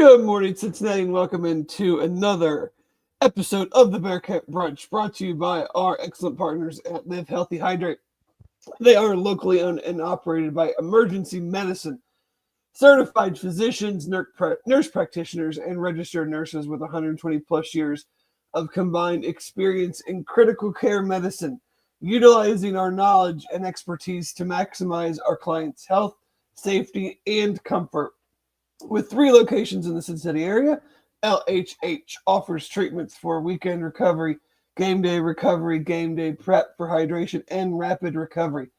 Good morning, Cincinnati, and welcome into another episode of the Bearcat Brunch, brought to you by our excellent partners at Live Healthy Hydrate. They are locally owned and operated by emergency medicine, certified physicians, nurse practitioners, and registered nurses with 120 plus years of combined experience in critical care medicine, utilizing our knowledge and expertise to maximize our clients' health, safety, and comfort. With 3 locations in the Cincinnati area, LHH offers treatments for weekend recovery, game day prep for hydration, and rapid recovery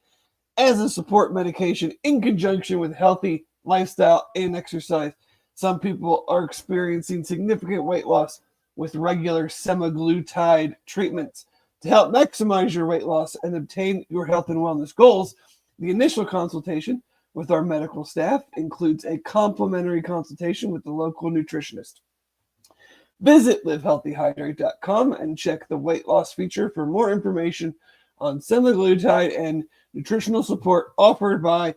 as a support medication in conjunction with healthy lifestyle and exercise. Some people are experiencing significant weight loss with regular semaglutide treatments. To help maximize your weight loss and obtain your health and wellness goals, the initial consultation with our medical staff includes a complimentary consultation with the local nutritionist. Visit livehealthyhydrate.com and check the weight loss feature for more information on semaglutide and nutritional support offered by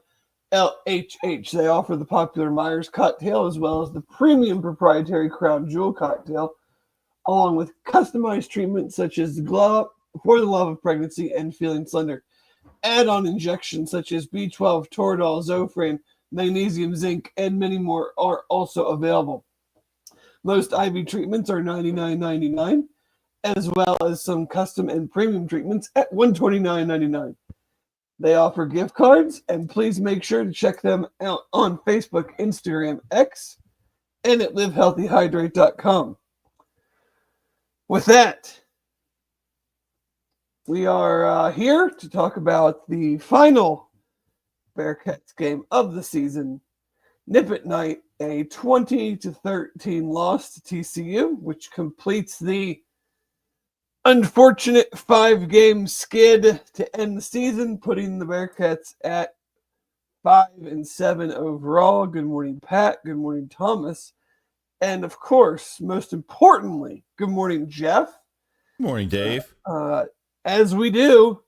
LHH. They offer the popular Myers cocktail as well as the premium proprietary Crown Jewel cocktail, along with customized treatments such as for the love of pregnancy and feeling slender. Add-on injections such as B12, Toradol, Zofran, magnesium, zinc, and many more are also available. Most IV treatments are $99.99, as well as some custom and premium treatments at $129.99. They offer gift cards, and please make sure to check them out on Facebook, Instagram, X, and at livehealthyhydrate.com. With that, we are here to talk about the final Bearcats game of the season. Nippert night, a 20-13 loss to TCU, which completes the unfortunate 5-game skid to end the season, putting the Bearcats at 5-7 overall. Good morning, Pat. Good morning, Thomas. And of course, most importantly, good morning, Jeff. Good morning, Dave. As we do,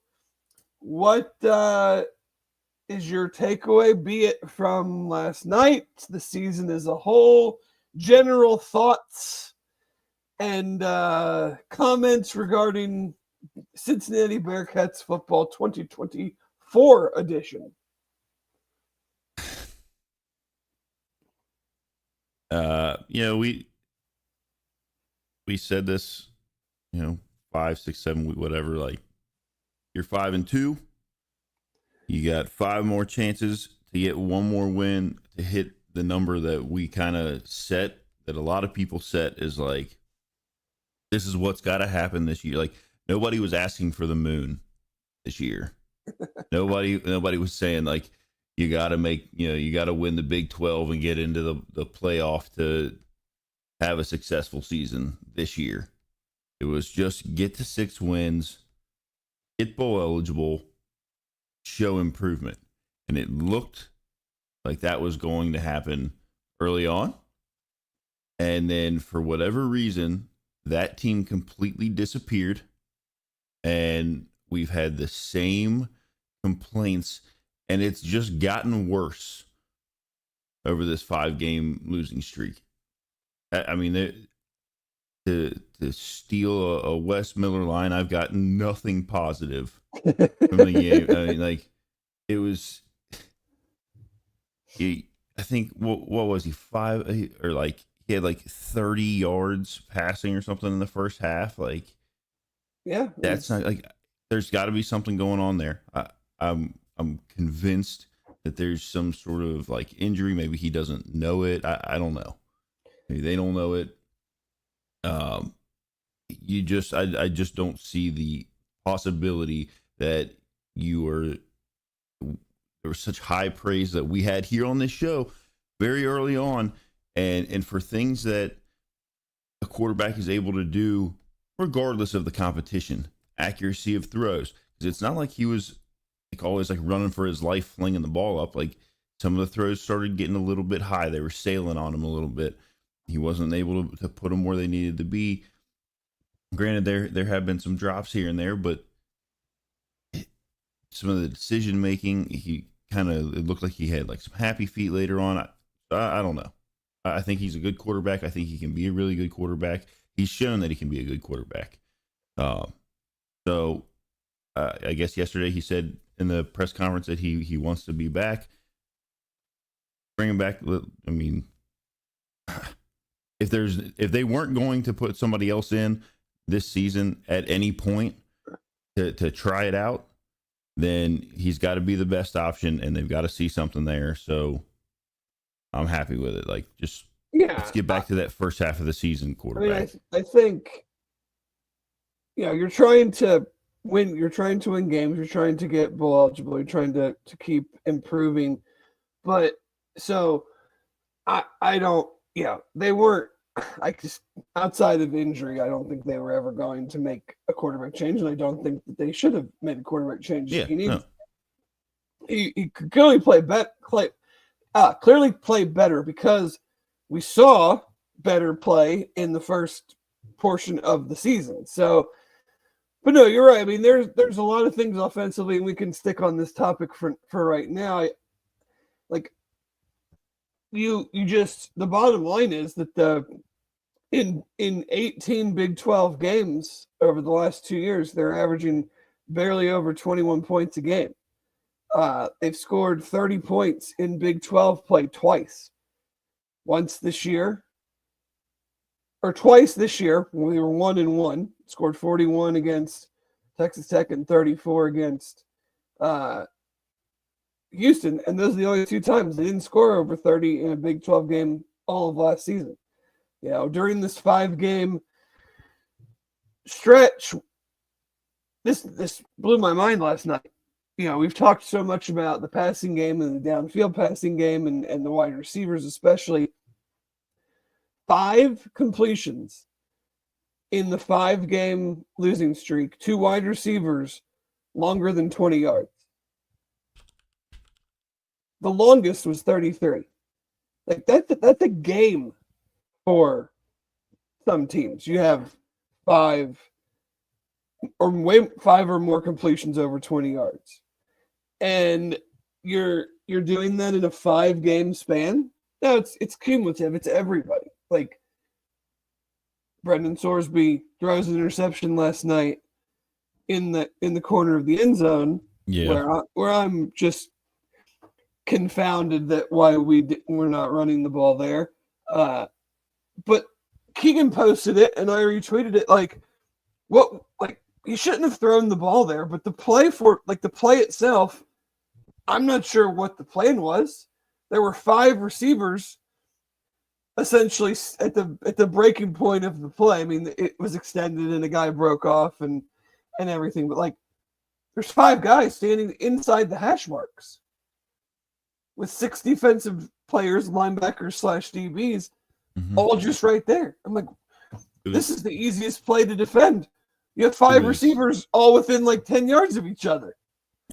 what is your takeaway, be it from last night, the season as a whole, general thoughts, and comments regarding Cincinnati Bearcats football 2024 edition? We said this, 5, 6, 7 week, whatever, like you're 5-2. You got 5 more chances to get one more win to hit the number that we kind of set, that a lot of people set, is like, this is what's got to happen this year. Like, nobody was asking for the moon this year. Nobody was saying, like, you got to win the Big 12 and get into the playoff to have a successful season this year. It was just get to 6 wins, get bowl eligible, show improvement. And it looked like that was going to happen early on. And then for whatever reason, that team completely disappeared. And we've had the same complaints, and it's just gotten worse over this 5-game losing streak. I mean, to steal a Wes Miller line, I've got nothing positive from the game. I mean, like, it was. I think what was he, 5 or like he had like 30 yards passing or something in the first half. Like, yeah, that's not like, there's got to be something going on there. I'm convinced that there's some sort of like injury. Maybe he doesn't know it. I don't know. Maybe they don't know it. I just don't see the possibility that there was such high praise that we had here on this show very early on, and for things that a quarterback is able to do regardless of the competition, accuracy of throws. Because it's not like he was like always like running for his life, flinging the ball up. Like, some of the throws started getting a little bit high. They were sailing on him a little bit. He wasn't able to put them where they needed to be. Granted, there have been some drops here and there, but some of the decision making, it looked like he had like some happy feet later on. I don't know. I think he's a good quarterback. I think he can be a really good quarterback. He's shown that he can be a good quarterback. So I guess yesterday he said in the press conference that he wants to be back. Bring him back. I mean, if they weren't going to put somebody else in this season at any point to try it out, then he's got to be the best option, and they've got to see something there. So I'm happy with it. Like, just let's get back to that first half of the season quarterback. I mean, I think, you're trying to win. You're trying to win games. You're trying to get bowl eligible. You're trying to keep improving. But so I don't. They weren't. I just, outside of injury, I don't think they were ever going to make a quarterback change, and I don't think that they should have made a quarterback change. Yeah, he could clearly play better. Clearly play better because we saw better play in the first portion of the season. So, but no, you're right. I mean, there's a lot of things offensively, and we can stick on this topic for right now. The bottom line is that in 18 Big 12 games over the last 2 years, they're averaging barely over 21 points a game. They've scored 30 points in Big 12 play twice. Once this year, or twice this year, when we were 1-1, scored 41 against Texas Tech and 34 against Houston, and those are the only two times they didn't score over 30 in a Big 12 game all of last season. During this 5-game stretch, this blew my mind last night. We've talked so much about the passing game and the downfield passing game and the wide receivers, especially. 5 completions in the 5-game losing streak, 2 wide receivers longer than 20 yards. The longest was 33. Like that's a game for some teams. You have 5 or more completions over 20 yards. And you're doing that in a 5-game span. No, it's cumulative. It's everybody. Like, Brendan Sorsby throws an interception last night in the corner of the end zone. Yeah, where I'm just confounded that why we're not running the ball there. But Keegan posted it and I retweeted it. Like, what? Like, he shouldn't have thrown the ball there. But the play itself, I'm not sure what the plan was. There were 5 receivers essentially at the breaking point of the play. I mean, it was extended and a guy broke off and everything, but like, there's 5 guys standing inside the hash marks with 6 defensive players, linebackers / DBs, all just right there. I'm like, this is the easiest play to defend. You have 5 receivers all within like 10 yards of each other.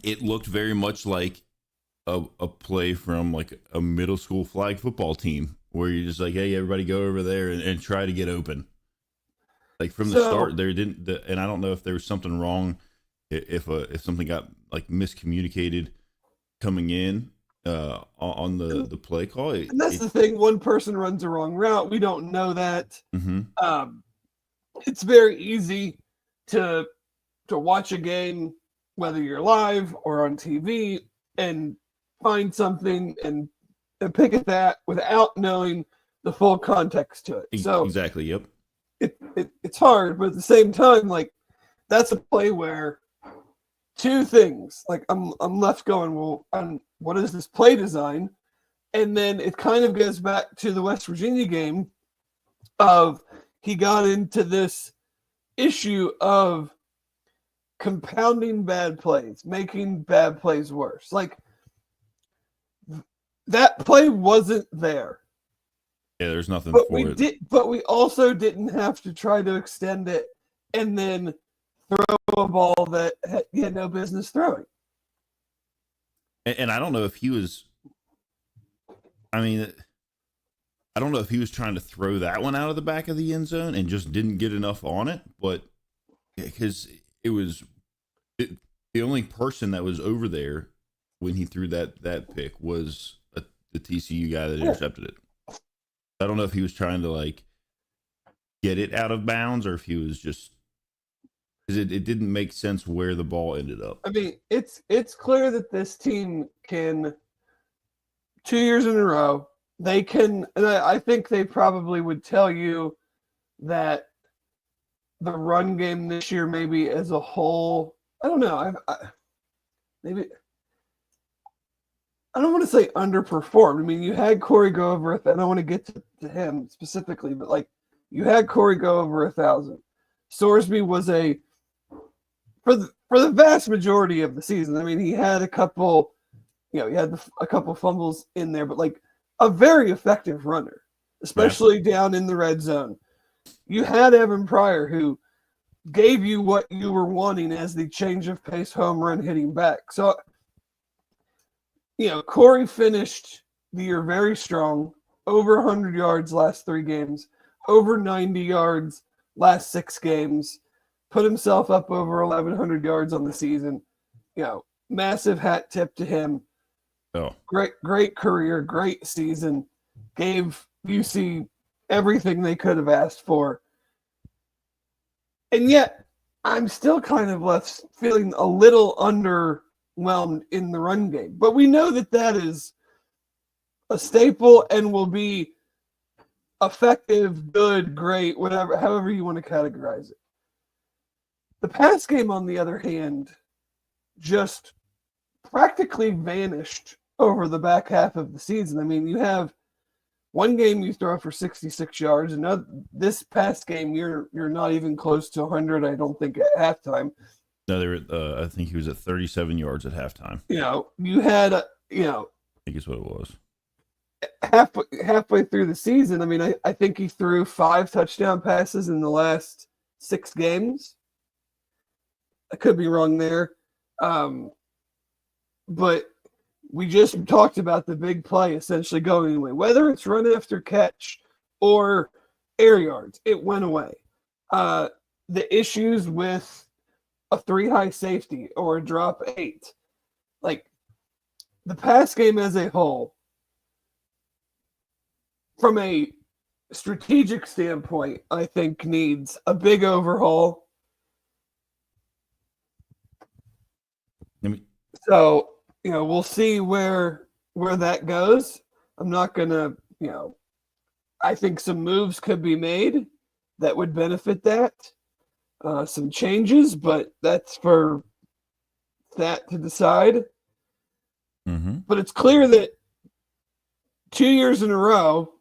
It looked very much like a play from like a middle school flag football team where you're just like, hey, everybody go over there and try to get open. Like, from the start, there didn't, and I don't know if there was something wrong, if something got like miscommunicated coming in on the play call. And that's the thing. One person runs a wrong route. We don't know that. Mm-hmm. It's very easy to watch a game, whether you're live or on TV, and find something and pick at that without knowing the full context to it. So exactly, yep. It's hard, but at the same time, like, that's a play where 2 things. Like, I'm left going, well, what is this play design? And then it kind of goes back to the West Virginia game of he got into this issue of compounding bad plays, making bad plays worse. Like, that play wasn't there. Yeah, there's nothing but for it. But we also didn't have to try to extend it and then throw a ball that he had no business throwing. And I don't know if he was, I mean, I don't know if he was trying to throw that one out of the back of the end zone and just didn't get enough on it, but because the only person that was over there when he threw that pick was the TCU guy that intercepted it. I don't know if he was trying to like get it out of bounds or if he was just because it didn't make sense where the ball ended up. I mean, it's clear that this team can 2 years in a row, they can, and I think they probably would tell you that the run game this year, maybe as a whole, I don't know. Maybe I don't want to say underperformed. I mean, you had Corey go over and I don't want to get to him specifically, but like you had Corey go over 1,000. Sorsby was for the vast majority of the season. I mean, he had a couple, he had a couple fumbles in there, but like a very effective runner, especially down in the red zone. You had Evan Pryor, who gave you what you were wanting as the change of pace home run hitting back. So, Corey finished the year very strong, over 100 yards last 3 games, over 90 yards last 6 games, put himself up over 1,100 yards on the season. Massive hat tip to him. Oh, Great career, great season. Gave UC everything they could have asked for. And yet, I'm still kind of left feeling a little underwhelmed in the run game. But we know that is a staple and will be effective, good, great, whatever, however you want to categorize it. The pass game, on the other hand, just practically vanished over the back half of the season. I mean, you have one game you throw for 66 yards, and this past game you're not even close to 100. I don't think at halftime. No, they were. I think he was at 37 yards at halftime. You had I think is what it was. Halfway through the season. I mean, I think he threw 5 touchdown passes in the last 6 games. I could be wrong there, but we just talked about the big play essentially going away. Whether it's run after catch or air yards, it went away. The issues with a 3-high safety or a drop 8, like the pass game as a whole, from a strategic standpoint, I think needs a big overhaul. So, we'll see where that goes. I'm not going to, I think some moves could be made that would benefit that. Some changes, but that's for that to decide. Mm-hmm. But it's clear that 2 years in a row,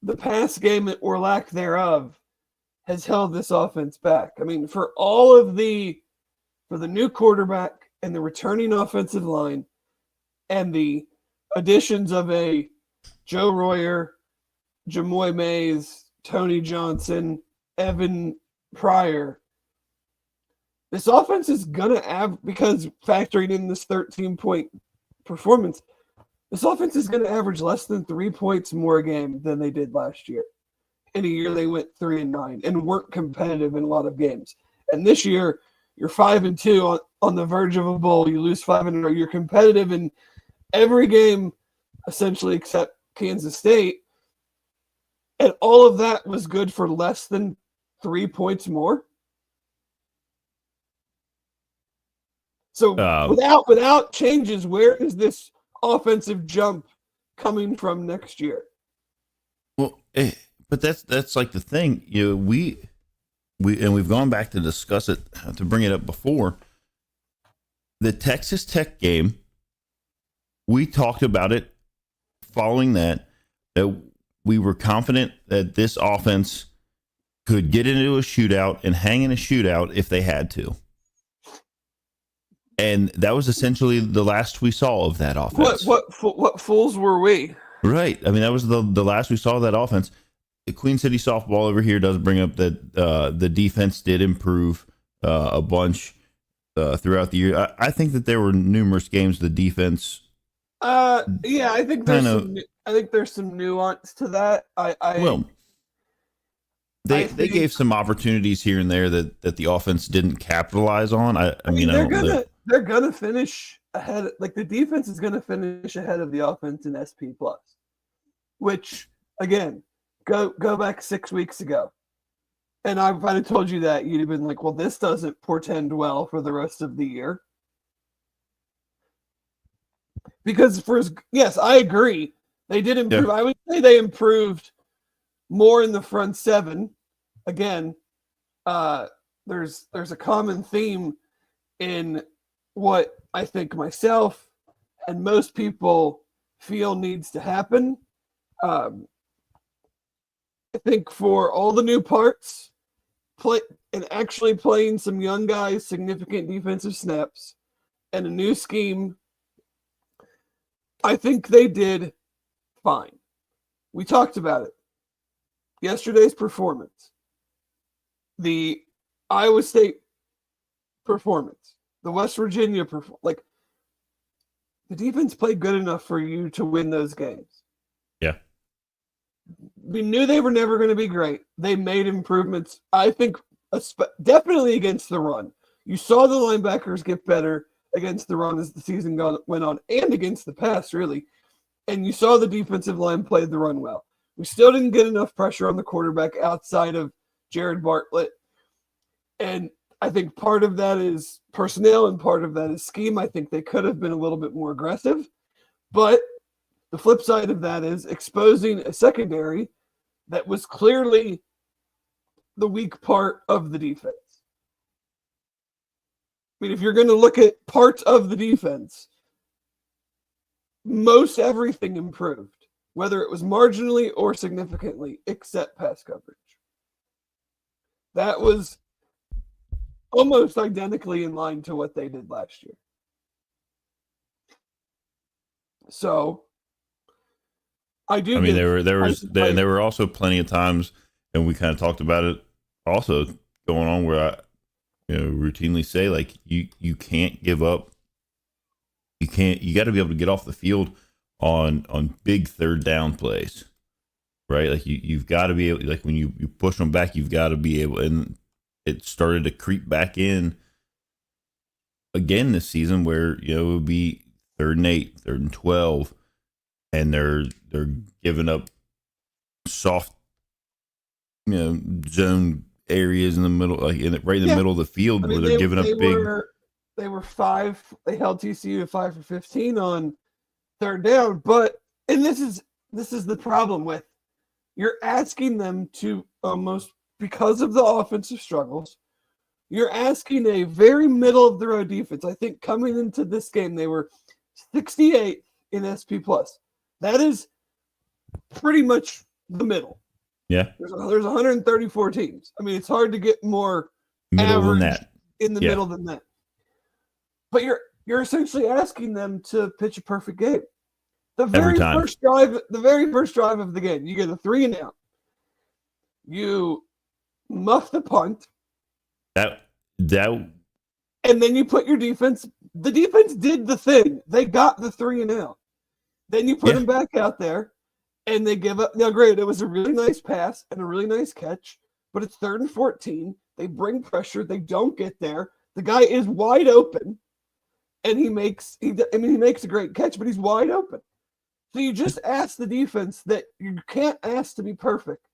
the pass game or lack thereof has held this offense back. I mean, for the new quarterback and the returning offensive line and the additions of a Joe Royer, Jamoy Mays, Tony Johnson, Evan Pryor, this offense is going to because factoring in this 13-point performance, this offense is going to average less than 3 points more a game than they did last year. In a year they went 3-9 and weren't competitive in a lot of games. And this year, you're 5-2 on the verge of a bowl. You lose 5 in a row. You're competitive in every game, essentially, except Kansas State. And all of that was good for less than 3 points more. So without changes, where is this offensive jump coming from next year? Well, but that's like the thing. We've gone back to discuss it, to bring it up before. The Texas Tech game, we talked about it following that we were confident that this offense could get into a shootout and hang in a shootout if they had to. And that was essentially the last we saw of that offense. What fools were we? Right. I mean, that was the last we saw of that offense. The Queen City softball over here does bring up that the defense did improve a bunch throughout the year. I think that there were numerous games the defense. Yeah, I think there's some nuance to that. They gave some opportunities here and there that the offense didn't capitalize on. I mean they're gonna finish ahead. Like the defense is gonna finish ahead of the offense in SP plus, which again, go back 6 weeks ago. And if I'd have told you that, you'd have been like, well, this doesn't portend well for the rest of the year. Because yes, I agree. They did improve. Yeah. I would say they improved more in the front seven. Again, there's a common theme in what I think myself and most people feel needs to happen. I think for all the new parts, and actually playing some young guys significant defensive snaps and a new scheme, I think they did fine. We talked about it. Yesterday's performance, the Iowa State performance, the West Virginia performance, like the defense played good enough for you to win those games. Yeah. We knew they were never going to be great. They made improvements, I think, definitely against the run. You saw the linebackers get better against the run as the season went on, and against the pass, really. And you saw the defensive line play the run well. We still didn't get enough pressure on the quarterback outside of Jared Bartlett. And I think part of that is personnel and part of that is scheme. I think they could have been a little bit more aggressive. But the flip side of that is exposing a secondary that was clearly the weak part of the defense. I mean, if you're going to look at parts of the defense, most everything improved, whether it was marginally or significantly, except pass coverage. That was almost identically in line to what they did last year. So, there were also plenty of times, and we kind of talked about it also going on, where I routinely say, like, you can't give up. You got to be able to get off the field on big third down plays, right? Like you've got to be able, like when you push them back, you've got to be able, and it started to creep back in again this season where, it would be 3rd and 8, 3rd and 12, and they're giving up soft, zone areas in the middle, like right in the middle of the field, where they're giving up big. They were 5. They held TCU to 5 for 15 on 3rd down, and this is the problem with, you're asking them to almost, because of the offensive struggles, you're asking a very middle of the road defense. I think coming into this game, they were 68 in SP plus. That is pretty much the middle. Yeah. There's 134 teams. I mean, it's hard to get more middle than that. In the middle than that. But you're essentially asking them to pitch a perfect game. The very first drive of the game, you get a 3 and out. You muff the punt. That and then you put your defense. The defense did the thing. They got the 3 and out. Then you put them back out there, and they give up. Now, great, it was a really nice pass and a really nice catch, but it's 3rd and 14. They bring pressure. They don't get there. The guy is wide open, and he makes a great catch, but he's wide open. So you just ask the defense that you can't ask to be perfect.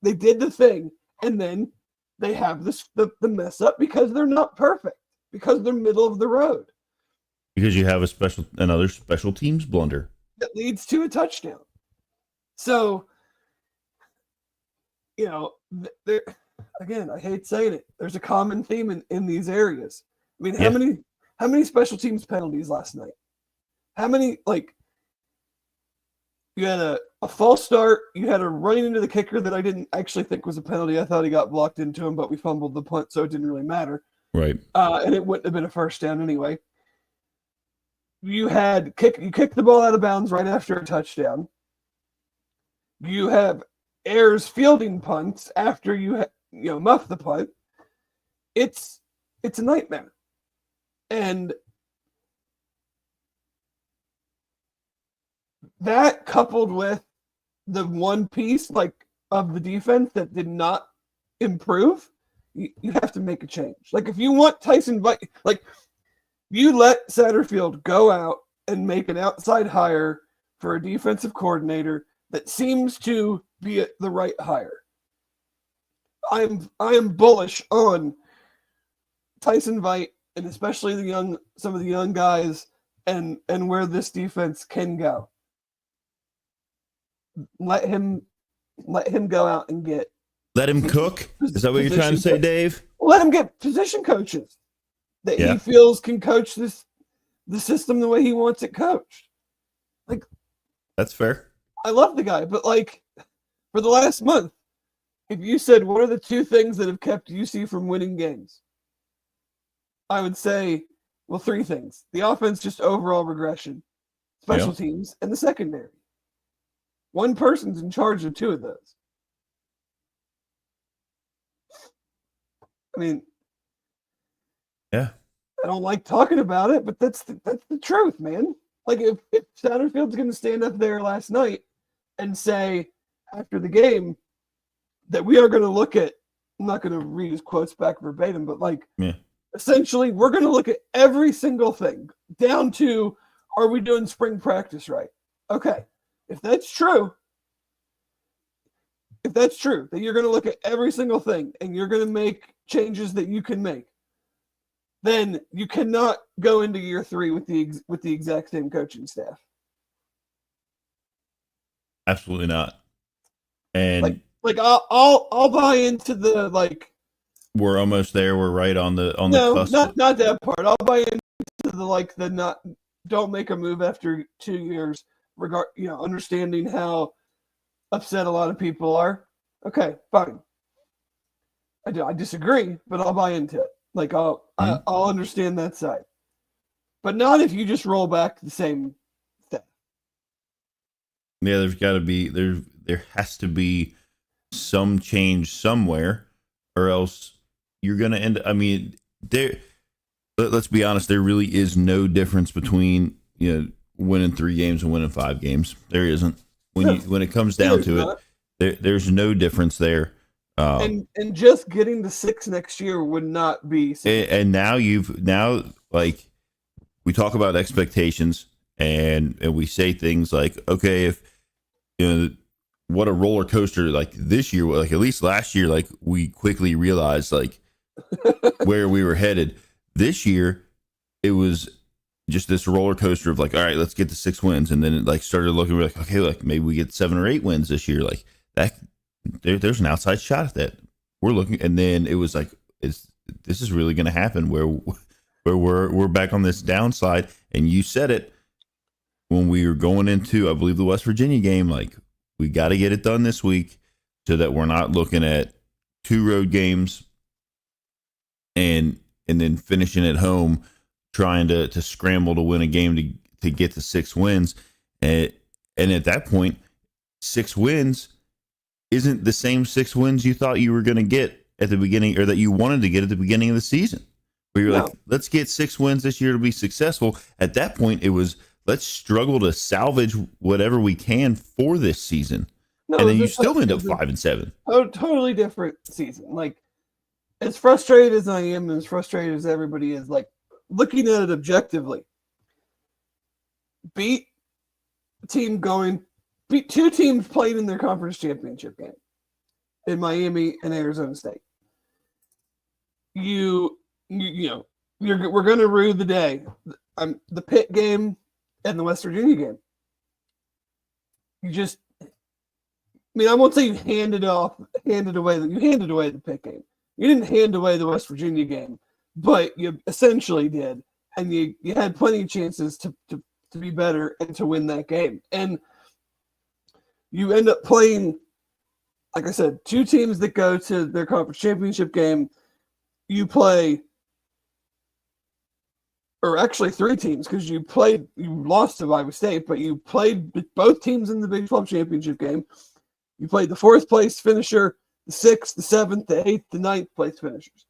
They did the thing, and then they have the mess up because they're not perfect, because they're middle of the road. Because you have another special teams blunder that leads to a touchdown. So, again, I hate saying it. There's a common theme in these areas. I mean, how many special teams penalties last night? How many, you had a false start, you had a running into the kicker that I didn't actually think was a penalty. I thought he got blocked into him, but we fumbled the punt, so it didn't really matter. Right. And it wouldn't have been a first down anyway. You kicked the ball out of bounds right after a touchdown. You have errors fielding punts after you muff the punt. It's a nightmare. And that, coupled with the one piece of the defense that did not improve, you have to make a change. If you want Tyson, you let Satterfield go out and make an outside hire for a defensive coordinator that seems to be the right hire. I am bullish on Tyson Veit and especially some of the young guys and where this defense can go. Let him go out and get. Let him cook. Is that what you're trying to say, Dave? Let him get position coaches that Yeah. he feels can coach the system the way he wants it coached. Like, that's fair. I love the guy, but like for the last month, if you said what are the two things that have kept UC from winning games, I would say, well, three things: the offense, just overall regression, special teams, and the secondary. One person's in charge of two of those. I mean, yeah, I don't like talking about it, but that's the truth, man. Like if Satterfield's going to stand up there last night and say after the game that we are going to look at, I'm not going to read his quotes back verbatim, but like essentially we're going to look at every single thing down to, are we doing spring practice right? Okay. If that's true, that you're going to look at every single thing and you're going to make changes that you can make, then you cannot go into year 3 with the exact same coaching staff. Absolutely not. And like I'll buy into the like. We're almost there. We're right on the cusp. Not that part. I'll buy into the not don't make a move after 2 years. Understanding how upset a lot of people are. Okay, fine. I disagree, but I'll buy into it. Like I'll understand that side, but not if you just roll back the same thing. Yeah, there has to be some change somewhere, or else you're gonna end. I mean, let's be honest. There really is no difference between winning 3 games and winning 5 games. There isn't. When it comes down to it, there's no difference there. And just getting to 6 next year would not be. And now like we talk about expectations and we say things like, okay, if what a roller coaster like this year, like at least last year, like we quickly realized like where we were headed. This year, it was just this roller coaster of like, all right, let's get to 6 wins, and then it like started looking like, okay, like maybe we get 7 or 8 wins this year, like that. There's an outside shot at that. We're looking, and then it was like, this is really going to happen where we're back on this downside. And you said it when we were going into, I believe, the West Virginia game. Like, we got to get it done this week so that we're not looking at 2 road games and then finishing at home trying to scramble to win a game to get to 6 wins. And at that point, 6 wins isn't the same 6 wins you thought you were going to get at the beginning, or that you wanted to get at the beginning of the season, where you're like, let's get 6 wins this year to be successful. At that point, it was, let's struggle to salvage whatever we can for this season. And then you still end up 5-7. Totally different season. Like, as frustrated as I am and as frustrated as everybody is, like, looking at it objectively, beat 2 teams playing in their conference championship game in Miami and Arizona State. We're going to rue the day. The Pitt game and the West Virginia game. I won't say you handed away the Pitt game. You didn't hand away the West Virginia game, but you essentially did, and you had plenty of chances to be better and to win that game. And you end up playing, like I said, 2 teams that go to their conference championship game. You play, or actually 3 teams, because you lost to Iowa State, but you played both teams in the Big 12 championship game. You played the 4th place finisher, the 6th, the 7th, the 8th, the 9th place finishers.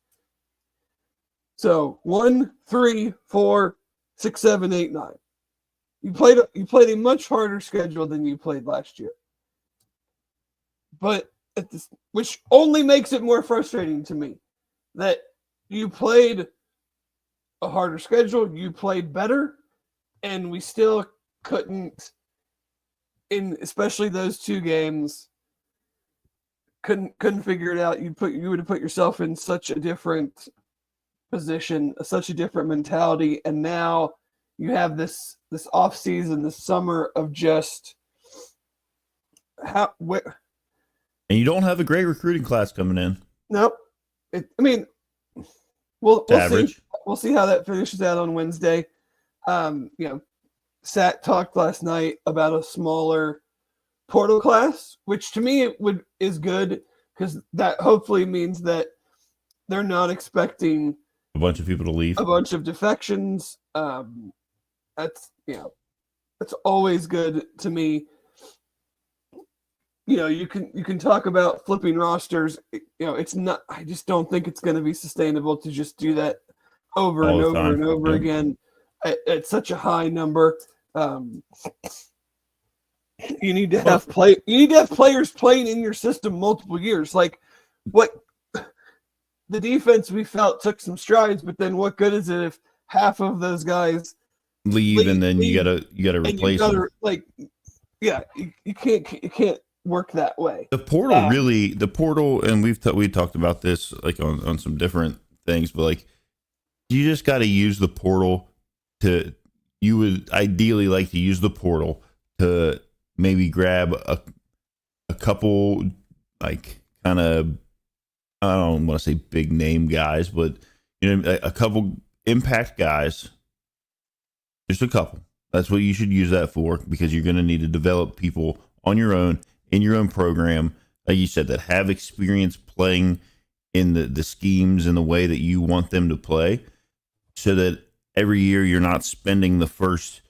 So 1, 3, 4, 6, 7, 8, 9. You played a much harder schedule than you played last year. But which only makes it more frustrating to me that you played a harder schedule, you played better, and we still couldn't in especially those two games, couldn't figure it out. You would have put yourself in such a different position, such a different mentality, and now you have this off season, this summer of just and you don't have a great recruiting class coming in. Nope. I mean, we'll average. see. We'll see how that finishes out on Wednesday. Sat talked last night about a smaller portal class, which to me is good because that hopefully means that they're not expecting A bunch of people to leave. a bunch of defections. That's always good to me. You can talk about flipping rosters. It's not. I just don't think it's going to be sustainable to just do that over All and the over time. and over Yeah. again at such a high number. You need to have players playing in your system multiple years. Like what the defense we felt took some strides, but then what good is it if half of those guys leave and then you gotta replace them. You can't work that way. The portal, and we talked about this like on some different things, but like you just got to use the portal you would ideally like to use the portal to maybe grab a couple like kind of, I don't want to say big name guys, but a couple impact guys, just a couple. That's what you should use that for, because you're going to need to develop people on your own in your own program, like you said, that have experience playing in the schemes and the way that you want them to play, so that every year you're not spending the first,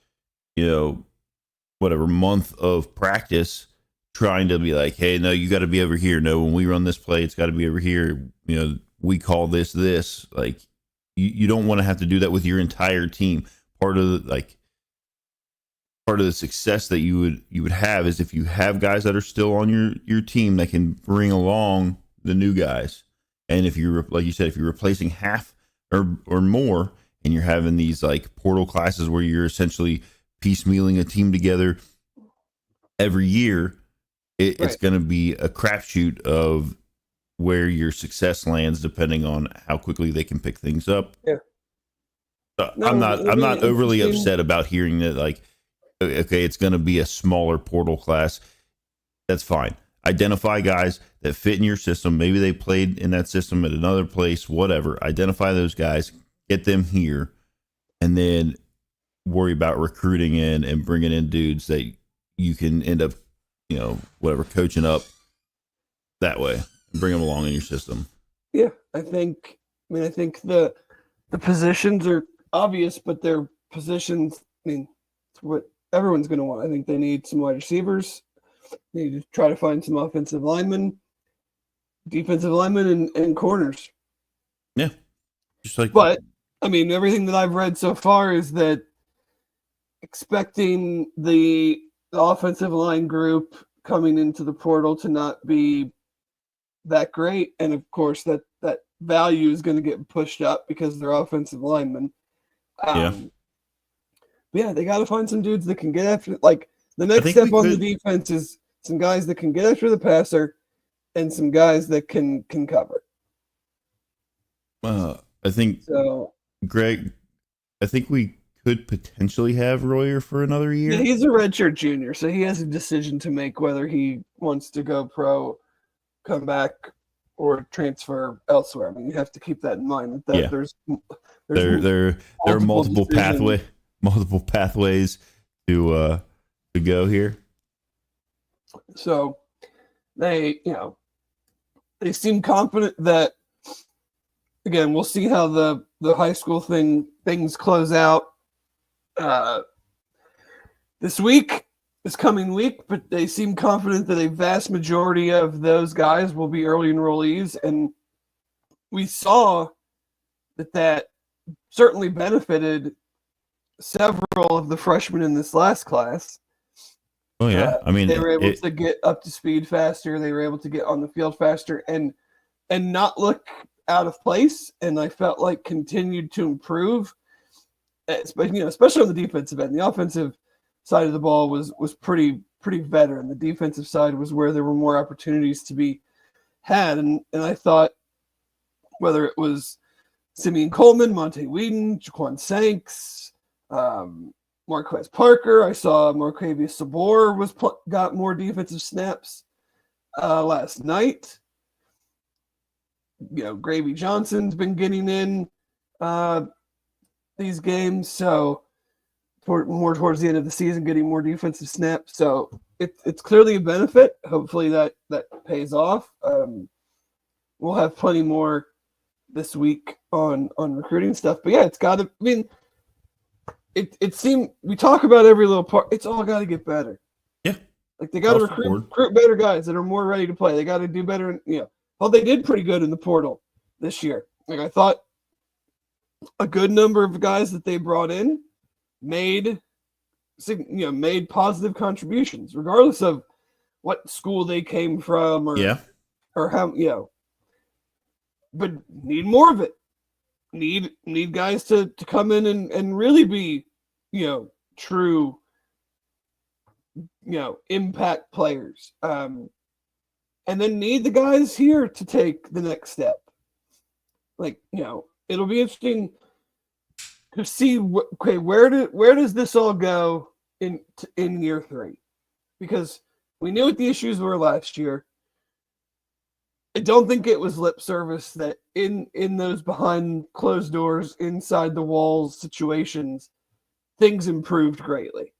month of practice trying to be like, hey, no, you got to be over here. No, when we run this play, it's got to be over here. We call this. Like, you don't want to have to do that with your entire team. Part of the success that you would have is if you have guys that are still on your team that can bring along the new guys. And if you're, like you said, if you're replacing half or more, and you're having these like portal classes where you're essentially piecemealing a team together every year, it's going to be a crapshoot of where your success lands, depending on how quickly they can pick things up. Yeah. I'm not overly upset about hearing that. Like, okay, it's going to be a smaller portal class. That's fine. Identify guys that fit in your system. Maybe they played in that system at another place, whatever. Identify those guys, get them here, and then worry about recruiting in and bringing in dudes that you can end up, coaching up that way and bring them along in your system. Yeah, I think the positions are obvious, but they're positions. It's what everyone's going to want. I think they need some wide receivers. They need to try to find some offensive linemen, defensive linemen, and corners. Yeah, just like. But everything that I've read so far is that expecting the offensive line group coming into the portal to not be that great, and of course that value is going to get pushed up because they're offensive linemen. They got to find some dudes that can get after. Like, the next step on the defense is some guys that can get after the passer, and some guys that can cover. I think so. Greg, I think we could potentially have Royer for another year. Yeah, he's a redshirt junior, so he has a decision to make whether he wants to go pro, come back, or transfer elsewhere. You have to keep that in mind. That there are multiple pathways to go here. So they seem confident that, again, we'll see how the high school things close out this coming week, but they seem confident that a vast majority of those guys will be early enrollees, and we saw that certainly benefited several of the freshmen in this last class. Oh yeah, they were able to get up to speed faster. They were able to get on the field faster and not look out of place. And I felt like continued to improve, especially on the defensive end. The offensive side of the ball was pretty veteran. The defensive side was where there were more opportunities to be had, and I thought whether it was Simeon Coleman, Monte Whedon, Jaquan Sanks, Marquez Parker, I saw Marquavius Sabor got more defensive snaps last night. Gravy Johnson's been getting in these games, so more towards the end of the season, getting more defensive snaps. So it's clearly a benefit. Hopefully that pays off. We'll have plenty more this week on recruiting stuff. But yeah, it's got to. I mean, it seemed we talk about every little part. It's all got to get better. Yeah, like they got to recruit better guys that are more ready to play. They got to do better. Well, they did pretty good in the portal this year. Like I thought, a good number of guys that they brought in made positive contributions, regardless of what school they came from or how. But need more of it. Need guys to come in and really be, true, impact players. And then need the guys here to take the next step. Like, it'll be interesting to see where does this all go in year 3? Because we knew what the issues were last year. I don't think it was lip service that in those behind closed doors, inside the walls situations, things improved greatly.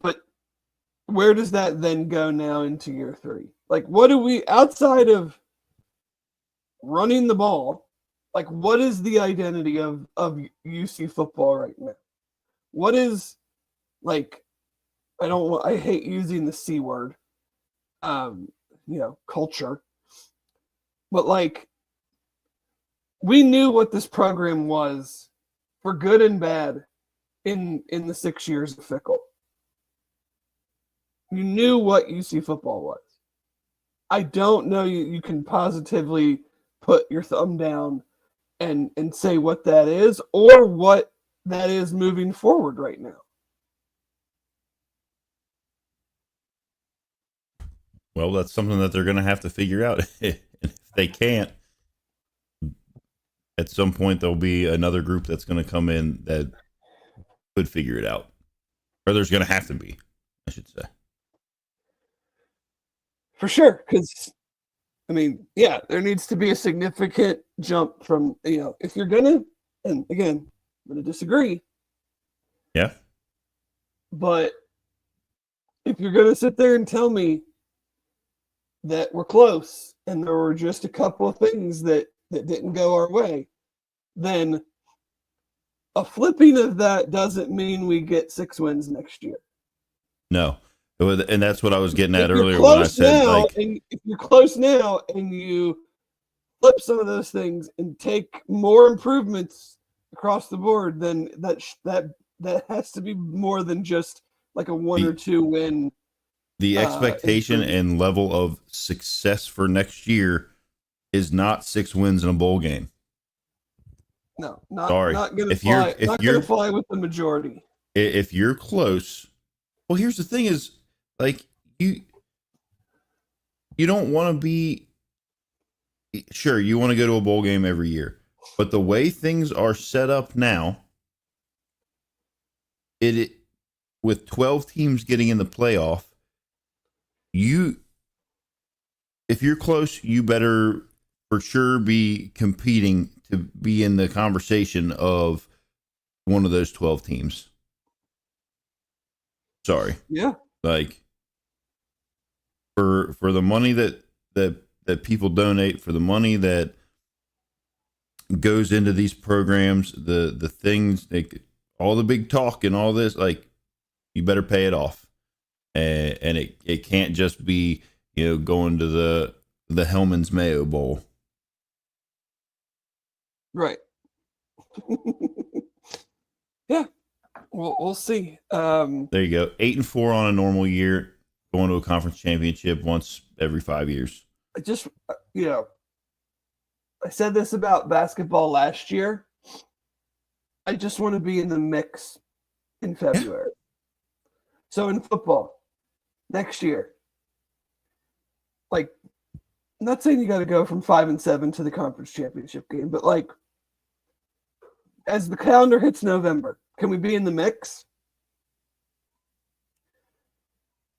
But where does that then go now into year 3? Like, what do we, outside of running the ball, like, what is the identity of UC football right now? What is, like, I hate using the C word, culture. But, like, we knew what this program was for good and bad in the 6 years of Fickle. You knew what UC football was. I don't know you can positively put your thumb down and say what that is or what that is moving forward right now. Well, that's something that they're going to have to figure out. If they can't, at some point there'll be another group that's going to come in that could figure it out. Or there's going to have to be, I should say. For sure, because, I mean, yeah, there needs to be a significant jump from, if you're going to, and again, I'm going to disagree. Yeah. But if you're going to sit there and tell me that we're close and there were just a couple of things that didn't go our way, then a flipping of that doesn't mean we get 6 wins next year. No. And that's what I was getting at earlier when I said, and if you're close now and you flip some of those things and take more improvements across the board, then that has to be more than just like a 1 or 2 win. The expectation and level of success for next year is not 6 wins in a bowl game. No, not going to fly. Not going to fly with the majority. If you're close, well, here's the thing: is like you don't want to be. Sure, you want to go to a bowl game every year, but the way things are set up now, it with 12 teams getting in the playoff, if you're close, you better for sure be competing to be in the conversation of one of those 12 teams. Sorry. Yeah. Like for the money that people donate, for the money that goes into these programs, the things, all the big talk and all this, like, you better pay it off. And it can't just be, going to the Hellman's Mayo Bowl. Right. Yeah. We'll see. There you go. 8-4 on a normal year, going to a conference championship once every 5 years. I just, I said this about basketball last year. I just want to be in the mix in Yeah. February. So in football, next year, like, I'm not saying you got to go from 5-7 to the conference championship game, but like, as the calendar hits November, can we be in the mix?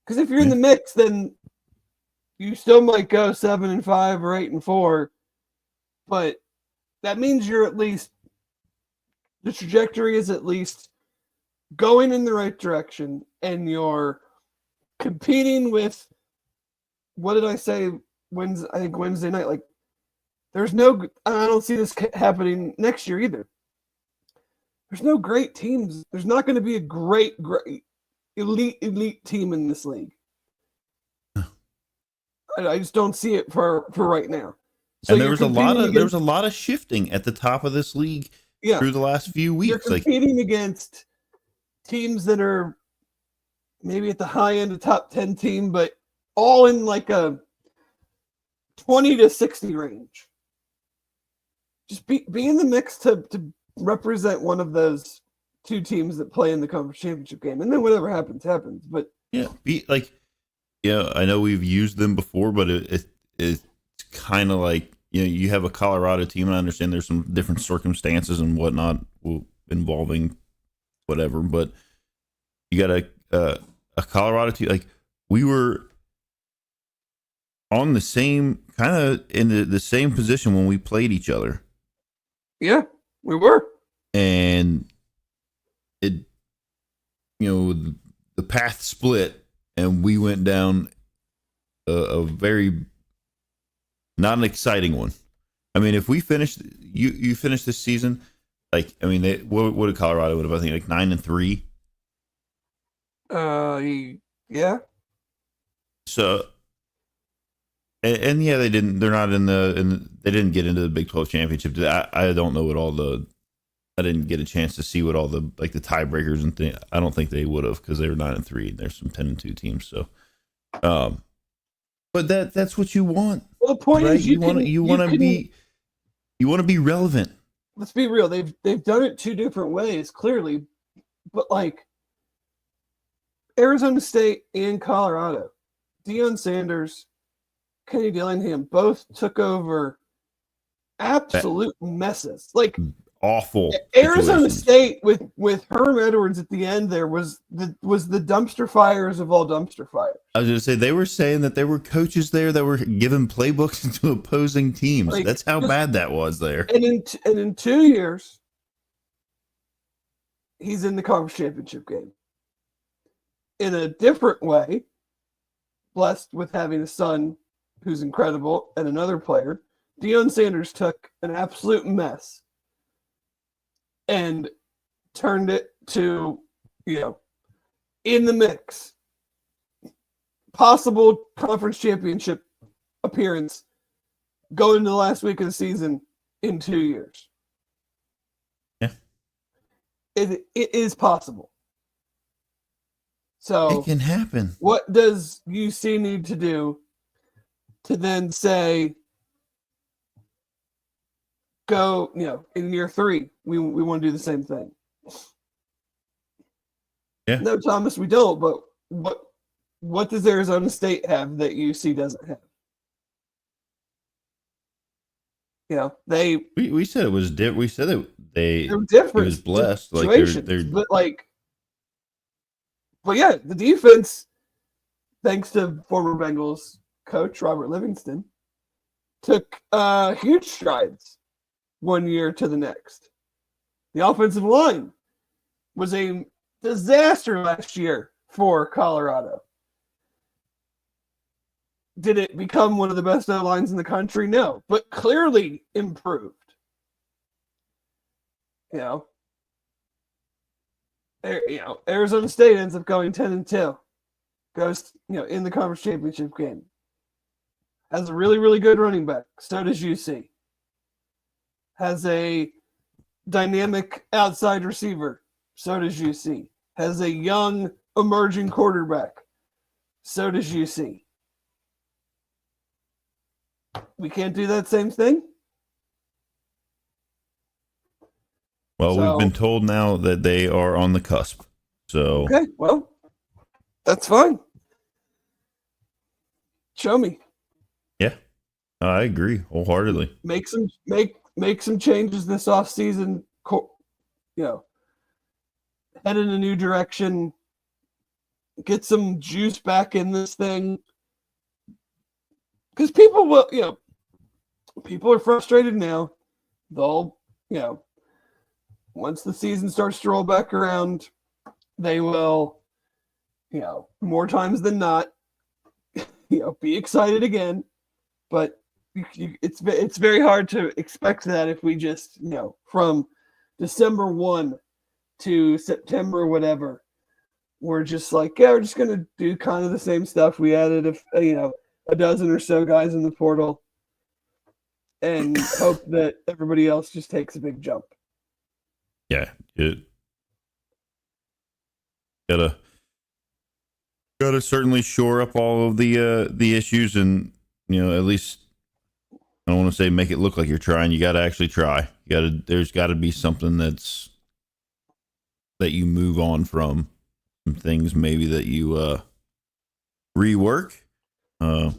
Because if you're in the mix, then you still might go 7-5 or 8-4, but that means you're at least, the trajectory is at least going in the right direction, and you're competing with, what did I say? Wednesday, I think Wednesday night. Like, there's no, I don't see this happening next year either. There's no great teams. There's not going to be a great elite team in this league. I just don't see it for right now. So and there was a lot of shifting at the top of this league through the last few weeks. You're competing against teams that are maybe at the high end of top 10 team, but all in like a 20 to 60 range. Just be in the mix to represent one of those two teams that play in the conference championship game, and then whatever happens. But yeah, I know we've used them before, but it's kind of like, you have a Colorado team, and I understand there's some different circumstances and whatnot involving whatever, but you got a Colorado team. Like, we were on the same kind of in the same position when we played each other. Yeah, we were. And it, the path split, and we went down a very not an exciting one. I mean, if we finished, you finished this season, like, I mean, what did Colorado would have, I think, like 9-3. Yeah. So, and yeah, they didn't. They're not they didn't get into the Big 12 championship. I don't know I didn't get a chance to see what all the tiebreakers and things. I don't think they would have, because they were 9-3. And there's some 10-2 teams. So, but that's what you want. Well, the point is, you want to be relevant. Let's be real. They've done it two different ways, clearly, but like Arizona State and Colorado, Deion Sanders, Kenny Dillingham both took over absolute messes. Like, awful Arizona situations. State with Herm Edwards at the end there was the dumpster fires of all dumpster fires. I was going to say, they were saying that there were coaches there that were giving playbooks to opposing teams. Like, that's how bad that was there. And in 2 years, he's in the conference championship game. In a different way, blessed with having a son who's incredible and another player, Deion Sanders took an absolute mess and turned it to, in the mix. Possible conference championship appearance going into the last week of the season in 2 years. Yeah. It is possible. So it can happen. What does UC need to do to then say, go, in year 3, we want to do the same thing? Yeah. No, Thomas, we don't. But what does Arizona State have that UC doesn't have? We said it was different. We said that they're different. It was blessed. But yeah, the defense, thanks to former Bengals coach Robert Livingston, took huge strides 1 year to the next. The offensive line was a disaster last year for Colorado. Did it become one of the best O-lines in the country? No, but clearly improved. Arizona State ends up going 10-2. Goes, in the conference championship game. Has a really, really good running back. So does UC. Has a dynamic outside receiver. So does UC. Has a young emerging quarterback. So does UC. We can't do that same thing? Well, we've So, been told now that they are on the cusp. So okay, well, that's fine. Show me. yeah, I agree wholeheartedly. Make some changes this off season. You know, head in a new direction. Get some juice back in this thing because people will. People are frustrated now. They'll, you know, once the season starts to roll back around, they will, more times than not, be excited again. But it's very hard to expect that if we just, from December 1 to September whatever, we're just like, yeah, we're just gonna do kind of the same stuff. We added a dozen or so guys in the portal and hope that everybody else just takes a big jump. Yeah, it gotta certainly shore up all of the issues, and at least I don't want to say make it look like you're trying. You got to actually try. There's got to be something that you move on from, some things maybe that you rework. Like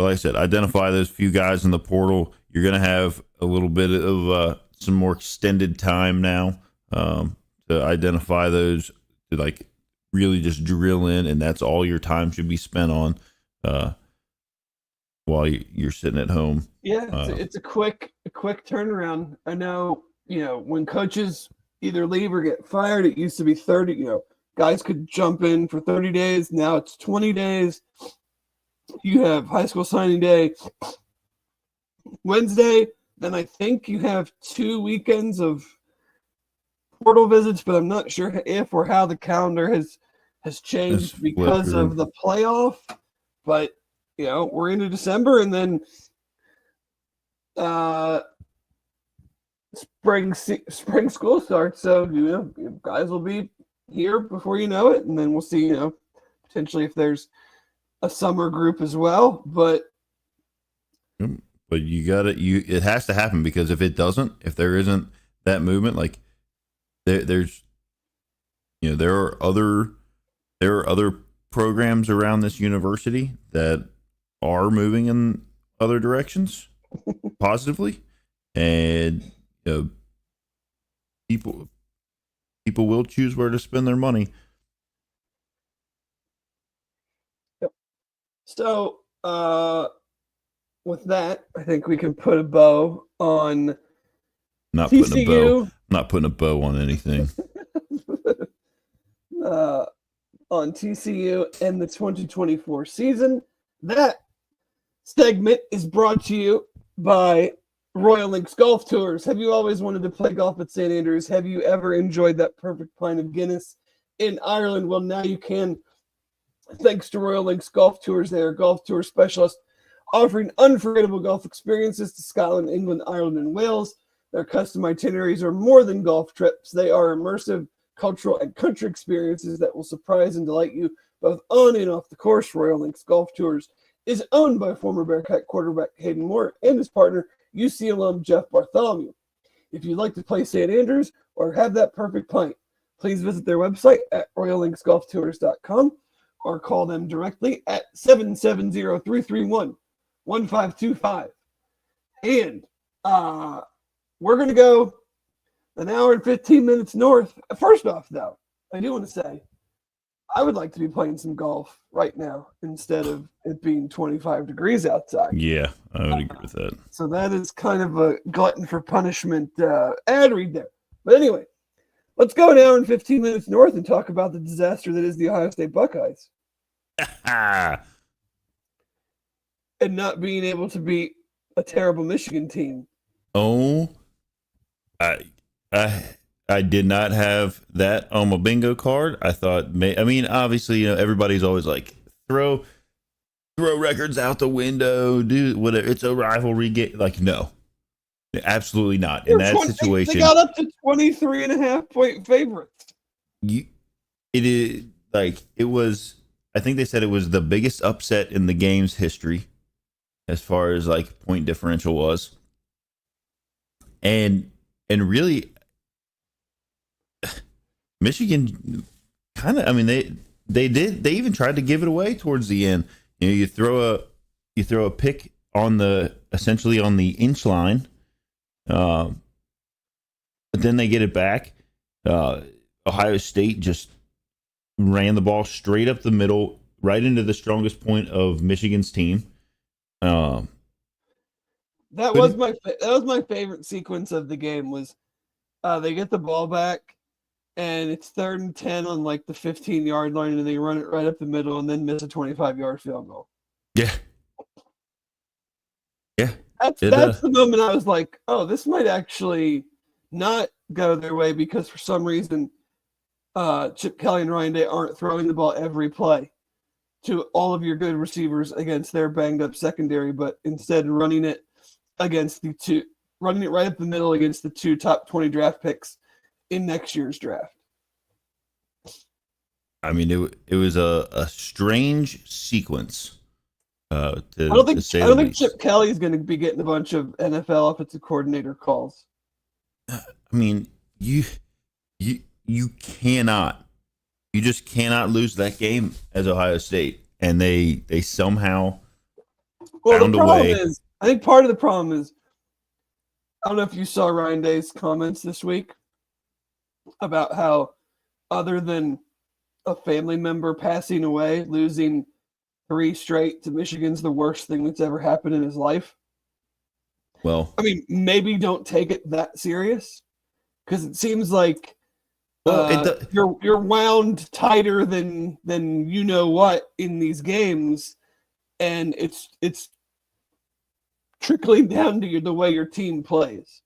I said, identify those few guys in the portal. You're gonna have a little bit of some more extended time now to identify those, to like really just drill in, and that's all your time should be spent on while you're sitting at home. Yeah, it's a quick turnaround. I know, when coaches either leave or get fired, it used to be 30, guys could jump in for 30 days. Now it's 20 days. You have high school signing day Wednesday. Then I think you have 2 weekends of portal visits, but I'm not sure if or how the calendar has changed because of the playoff. But we're into December, and then spring school starts. So guys will be here before you know it, and then we'll see. Potentially if there's a summer group as well. But it has to happen, because if it doesn't, if there isn't that movement, like there's there are other programs around this university that are moving in other directions positively, and people will choose where to spend their money. So with that, I think we can put a bow on not TCU. Putting a bow. I'm not putting a bow on anything. On TCU and the 2024 season. That segment is brought to you by Royal Links Golf Tours. Have you always wanted to play golf at St. Andrews? Have you ever enjoyed that perfect pint of Guinness in Ireland? Well, now you can, thanks to Royal Links Golf Tours. They are golf tour specialists offering unforgettable golf experiences to Scotland, England, Ireland, and Wales. Their custom itineraries are more than golf trips. They are immersive cultural and country experiences that will surprise and delight you both on and off the course. Royal Links Golf Tours is owned by former Bearcat quarterback Hayden Moore and his partner, UC alum Jeff Bartholomew. If you'd like to play St. Andrews or have that perfect pint, please visit their website at royallinksgolftours.com or call them directly at 770-331-1525. And we're going to go an hour and 15 minutes north. First off, though, I do want to say I would like to be playing some golf right now instead of it being 25 degrees outside. Yeah, I would agree with that. So that is kind of a glutton for punishment ad read there. But anyway, let's go an hour and 15 minutes north and talk about the disaster that is the Ohio State Buckeyes. And not being able to beat a terrible Michigan team. Oh, I did not have that on my bingo card. I thought, obviously, everybody's always like throw records out the window, do whatever. It's a rivalry game. Like, no, absolutely not. In that situation, they got up to 23.5-point favorites. It is like it was. I think they said it was the biggest upset in the game's history, as far as like point differential was, and really. Michigan kind of. I mean, they even tried to give it away towards the end. You know, you throw a pick on essentially on the inch line, but then they get it back. Ohio State just ran the ball straight up the middle, right into the strongest point of Michigan's team. That was my favorite sequence of the game. Was they get the ball back and it's 3rd and 10 on like the 15-yard line, and they run it right up the middle and then miss a 25-yard field goal. Yeah. That's the moment I was like, oh, this might actually not go their way, because for some reason Chip Kelly and Ryan Day aren't throwing the ball every play to all of your good receivers against their banged up secondary, but instead running it right up the middle against the 2 top 20 draft picks in next year's draft. I mean, it was a strange sequence. I don't think Chip Kelly is going to be getting a bunch of NFL offensive coordinator calls. I mean, you just cannot lose that game as Ohio State, and they somehow found a way. I think part of the problem is, I don't know if you saw Ryan Day's comments this week about how, other than a family member passing away, losing 3 straight to Michigan's the worst thing that's ever happened in his life. Well, I mean, maybe don't take it that serious, because it seems like you're wound tighter than you know what in these games, and it's trickling down to the way your team plays.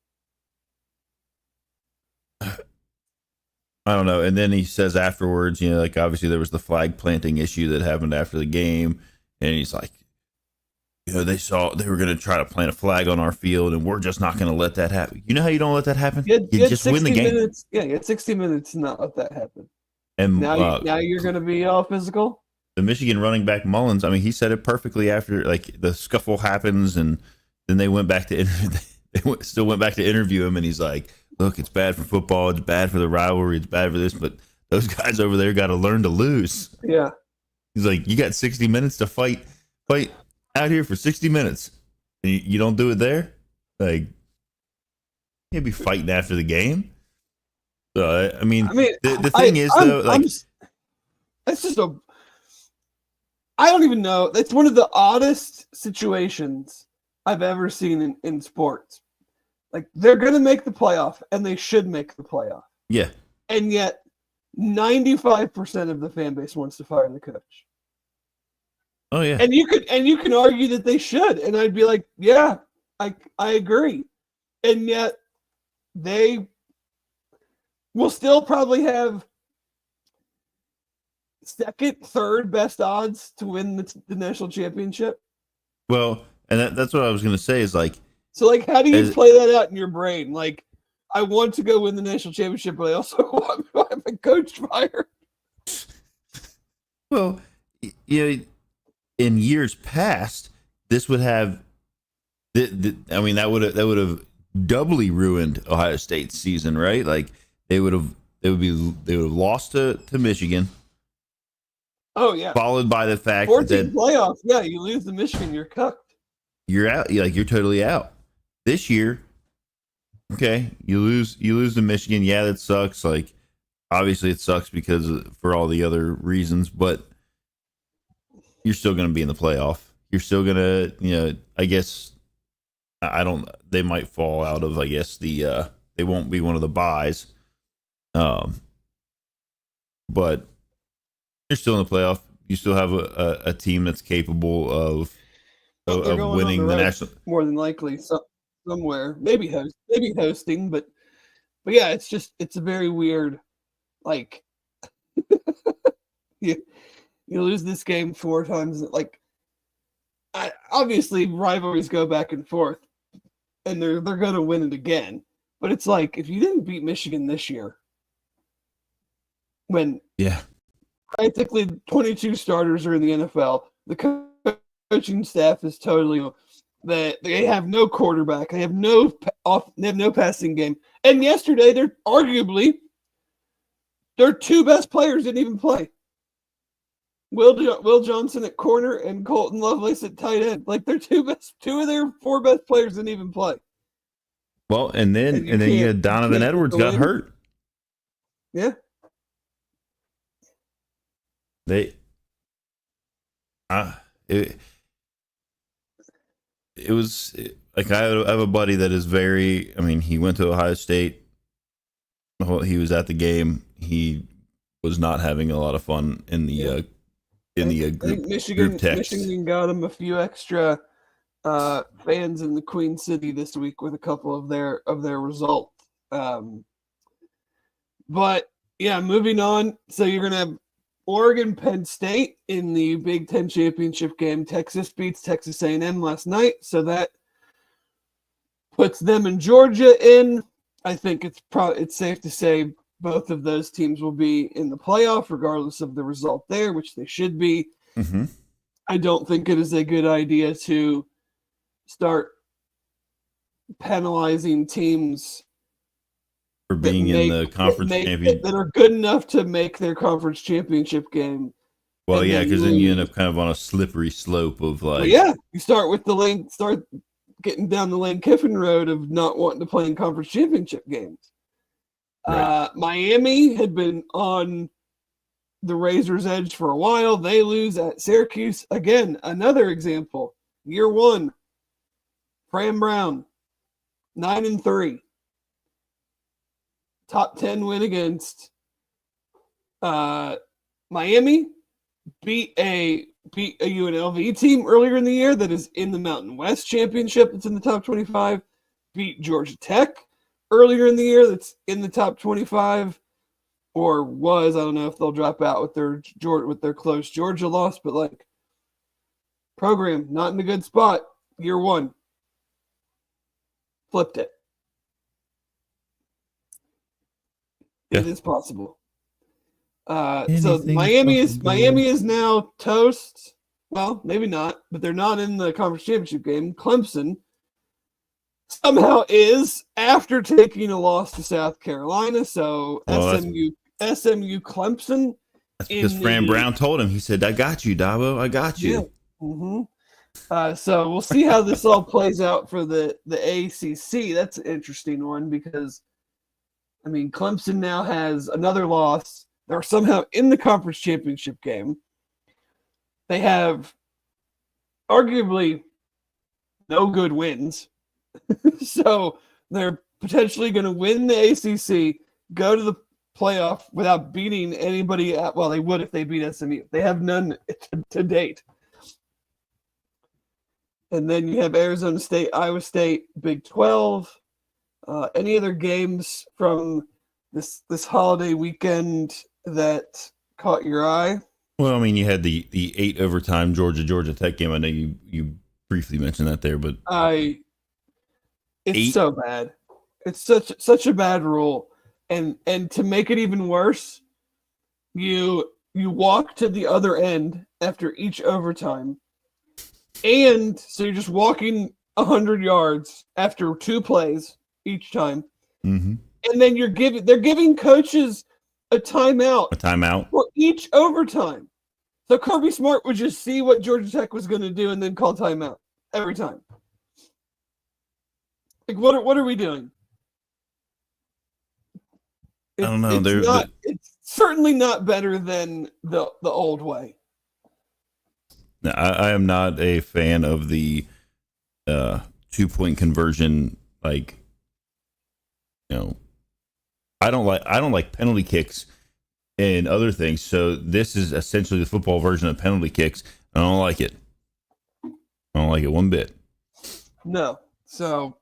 I don't know. And then he says afterwards, you know, like obviously there was the flag planting issue that happened after the game. And he's like, you know, they were going to try to plant a flag on our field, and we're just not going to let that happen. You know how you don't let that happen? You just win the game. You had 60 minutes to not let that happen. And now you're going to be all physical? The Michigan running back Mullins, I mean, he said it perfectly after like the scuffle happens, and then they went back to still went back to interview him, and he's like, look, it's bad for football, it's bad for the rivalry, it's bad for this, but those guys over there got to learn to lose. Yeah. He's like, you got 60 minutes to fight out here for 60 minutes. And you don't do it there? Like, you can't be fighting after the game. So, I mean, the thing is, though, like, it's just I don't even know. It's one of the oddest situations I've ever seen in sports. Like, they're going to make the playoff, and they should make the playoff. Yeah. And yet, 95% of the fan base wants to fire the coach. Oh yeah. And you can argue that they should, and I'd be like, yeah, I agree. And yet, they will still probably have second, third best odds to win the national championship. Well, and that's what I was going to say is like. So, like, how do you play that out in your brain? Like, I want to go win the national championship, but I also want to have a coach fired. Well, you know, in years past, this would have. I mean, that would have doubly ruined Ohio State's season, right? Like they would have lost to Michigan. Oh yeah. Followed by the fact 14 playoffs. Yeah, you lose to Michigan, you're cooked. You're out. You're totally out. This year, okay, you lose to Michigan. Yeah, that sucks. Like, obviously, it sucks because for all the other reasons, but you're still going to be in the playoff. You're still going to, you know, I guess, they might fall out of, I guess, they won't be one of the buys. But you're still in the playoff. You still have a team that's capable of winning the national. More than likely, somewhere, maybe hosting, but yeah, it's a very weird, like, you lose this game 4 times. Like, obviously rivalries go back and forth, and they're going to win it again. But it's like, if you didn't beat Michigan this year, when practically 22 starters are in the NFL, the coaching staff is totally. They have no quarterback. They have no passing game. And yesterday, they're arguably Their two best players didn't even play. Will Johnson at corner and Colton Lovelace at tight end. Like their two of their four best players didn't even play. Well, and then you had Donovan Edwards got hurt. Yeah. It was like I have a buddy that is very. I mean, he went to Ohio State. He was at the game. He was not having a lot of fun in the group text. Michigan got him a few extra fans in the Queen City this week with a couple of their results. But yeah, moving on. So you're gonna have Oregon, Penn State in the Big Ten championship game. Texas beats Texas A&M last night, so that puts them and Georgia in. I think it's safe to say both of those teams will be in the playoff, regardless of the result there, which they should be. Mm-hmm. I don't think it is a good idea to start penalizing teams for being in the conference championship that are good enough to make their conference championship game. Well, yeah, because then you end up kind of on a slippery slope of like. Well, yeah, you start getting down the Lane Kiffin road of not wanting to play in conference championship games. Right. Miami had been on the razor's edge for a while. They lose at Syracuse. Again, another example. Year one, Fran Brown, 9-3. Top 10 win against Miami. Beat a UNLV team earlier in the year that is in the Mountain West Championship. It's in the top 25. Beat Georgia Tech earlier in the year. That's in the top 25, or was. I don't know if they'll drop out with their close Georgia loss, but like program not in a good spot. Year one, flipped it. Yeah. It is possible. So Miami is now toast. Well, maybe not, but they're not in the conference championship game. Clemson somehow is after taking a loss to South Carolina. So SMU Clemson. That's because Fran Brown told him. He said, "I got you, Dabo. I got you." Yeah. Mm-hmm. So we'll see how this all plays out for the ACC. That's an interesting one because, I mean, Clemson now has another loss. They're somehow in the conference championship game. They have arguably no good wins. So they're potentially going to win the ACC, go to the playoff without beating anybody. Well, they would if they beat SMU. They have none to date. And then you have Arizona State, Iowa State, Big 12. Any other games from this holiday weekend that caught your eye? Well, I mean, you had the 8 overtime Georgia Tech game. I know you briefly mentioned that there, but it's so bad. It's such a bad rule, and to make it even worse, you walk to the other end after each overtime, and so you're just walking 100 yards after 2 plays each time, mm-hmm. and then they're giving coaches a timeout for each overtime. So Kirby Smart would just see what Georgia Tech was going to do and then call timeout every time. Like, what are we doing? I don't know. It's certainly not better than the old way. No, I am not a fan of the 2-point conversion. Like, you know, I don't like penalty kicks and other things. So this is essentially the football version of penalty kicks. I don't like it. I don't like it one bit. No. So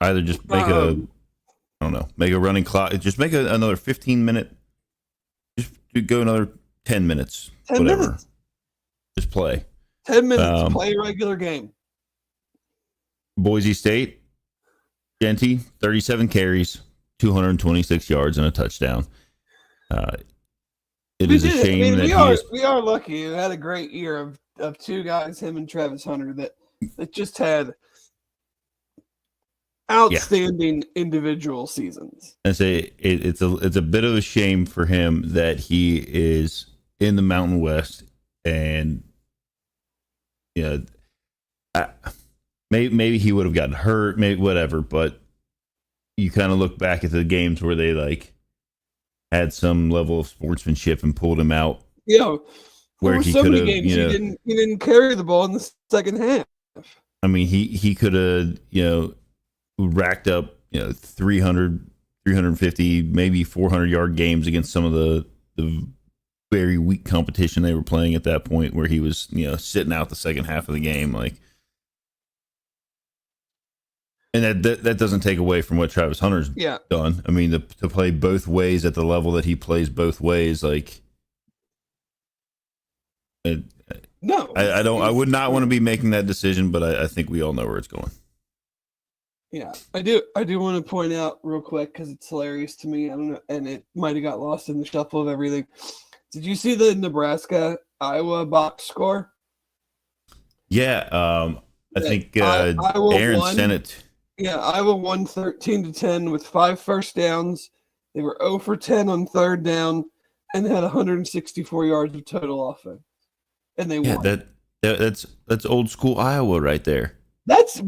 either just make make a running clock. Just make another 15-minute. Just go another 10 minutes. 10 whatever. Minutes. Just play. 10 minutes. Play a regular game. Boise State. Genty, 37 carries. 226 yards and a touchdown. It is a shame that we are lucky. We had a great year of 2 guys, him and Travis Hunter, that just had outstanding individual seasons. I say it's a bit of a shame for him that he is in the Mountain West, and maybe he would have gotten hurt, maybe whatever. But you kind of look back at the games where they like had some level of sportsmanship and pulled him out. Yeah, where he could have, games he didn't carry the ball in the second half. I mean, he could have racked up 300, 350, maybe 400-yard games against some of the very weak competition they were playing at that point, where he was sitting out the second half of the game, like. And that doesn't take away from what Travis Hunter's done. I mean, to play both ways at the level that he plays both ways, like, no, I would not want to be making that decision, but I think we all know where it's going. Yeah, I do want to point out real quick because it's hilarious to me. I don't know, and it might have got lost in the shuffle of everything. Did you see the Nebraska-Iowa box score? Yeah, I think Aaron sent it. Yeah, Iowa won 13-10 with 5 first downs. They were 0 for 10 on third down and had 164 yards of total offense. And they won. That's old school Iowa right there. That's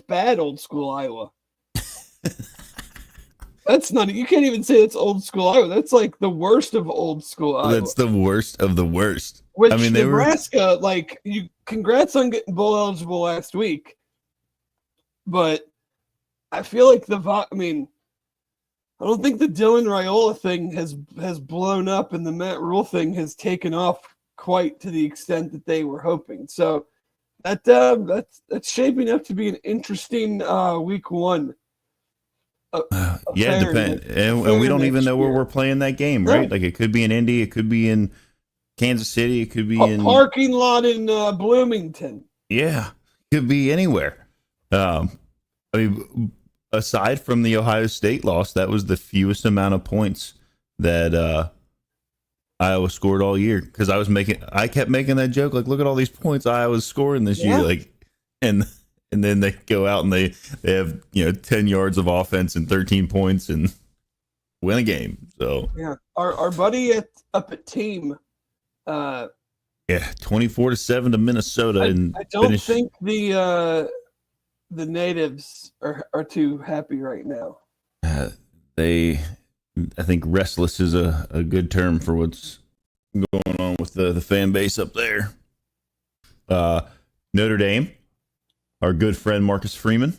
bad old school Iowa. That's not, you can't even say it's old school Iowa. That's like the worst of old school Iowa. That's the worst of the worst. Which, I mean, Nebraska, congrats on getting bowl eligible last week. But I feel like I don't think the Dylan Raiola thing has blown up, and the Matt Rule thing has taken off quite to the extent that they were hoping. So that's shaping up to be an interesting week one. It depends, and we don't even know where we're playing that game, right? Like, it could be in Indy, it could be in Kansas City, it could be in parking lot in Bloomington. Yeah, could be anywhere. I mean, aside from the Ohio State loss, that was the fewest amount of points that Iowa scored all year. Because I kept making that joke, like, look at all these points Iowa's scoring this year, like, and then they go out and they have 10 yards of offense and 13 points and win a game. So yeah, our buddy up at Team. 24-7 to Minnesota. I don't think the natives are too happy right now. I think restless is a good term for what's going on with the fan base up there. Notre Dame, our good friend Marcus Freeman,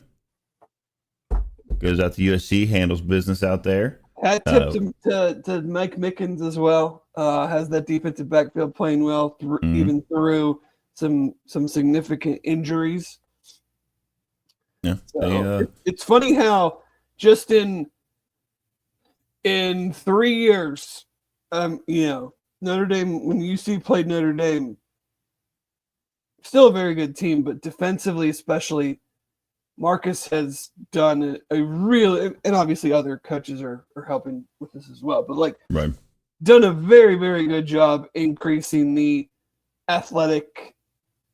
goes out to USC, handles business out there. Hat tip to Mike Mickens as well. Has that defensive backfield playing well even through some significant injuries. Yeah, so it's funny how just in 3 years, Notre Dame, when UC played Notre Dame, still a very good team, but defensively especially, Marcus has done a real, and obviously other coaches are helping with this as well, but done a very, very good job increasing the athletic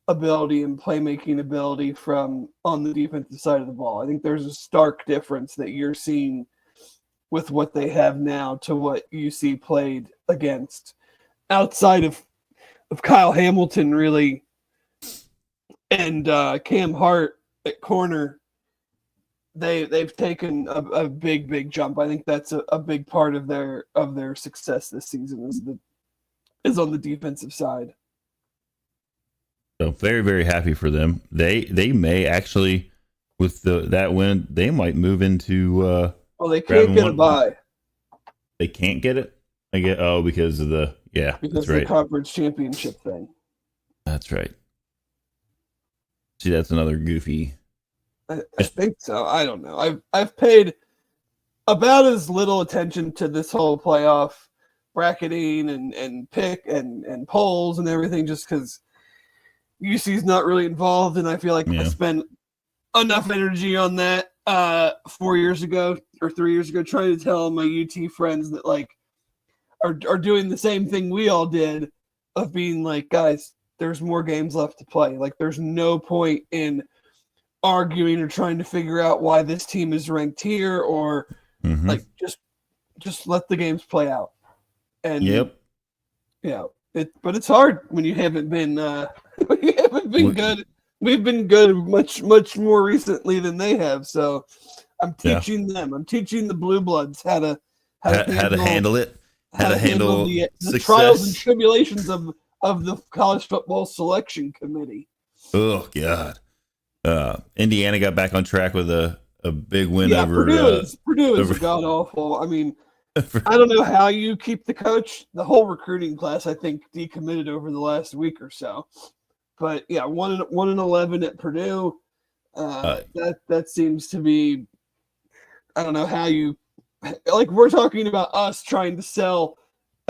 ability and playmaking ability from on the defensive side of the ball. I think there's a stark difference that you're seeing with what they have now to what UC played against, outside of Kyle Hamilton really, and Cam Hart at corner. They've taken a big jump. I think that's a big part of their success this season is on the defensive side. So very, very happy for them. They may actually, with that win, they might move into. They can't get a bye. They can't get it. Because of the because of the conference championship thing. That's right. See, that's another goofy. I think so. I don't know. I've paid about as little attention to this whole playoff bracketing and pick and polls and everything just because UC's not really involved, and I feel like I spent enough energy on that 4 years ago or 3 years ago trying to tell my UT friends that are doing the same thing we all did of being like, guys, there's more games left to play. Like, there's no point in arguing or trying to figure out why this team is ranked here, or like just let the games play out. And yep. But it's hard when you haven't been good. We've been good much more recently than they have. So I'm teaching them. I'm teaching the Blue Bloods how to handle it, how to handle the trials and tribulations of the college football selection committee. Oh God. Indiana got back on track with a big win over Purdue is god awful. I mean, I don't know how you keep the coach. The whole recruiting class, I think, decommitted over the last week or so. But yeah, 1-11 at Purdue. That seems to be. I don't know how you, like, we're talking about us trying to sell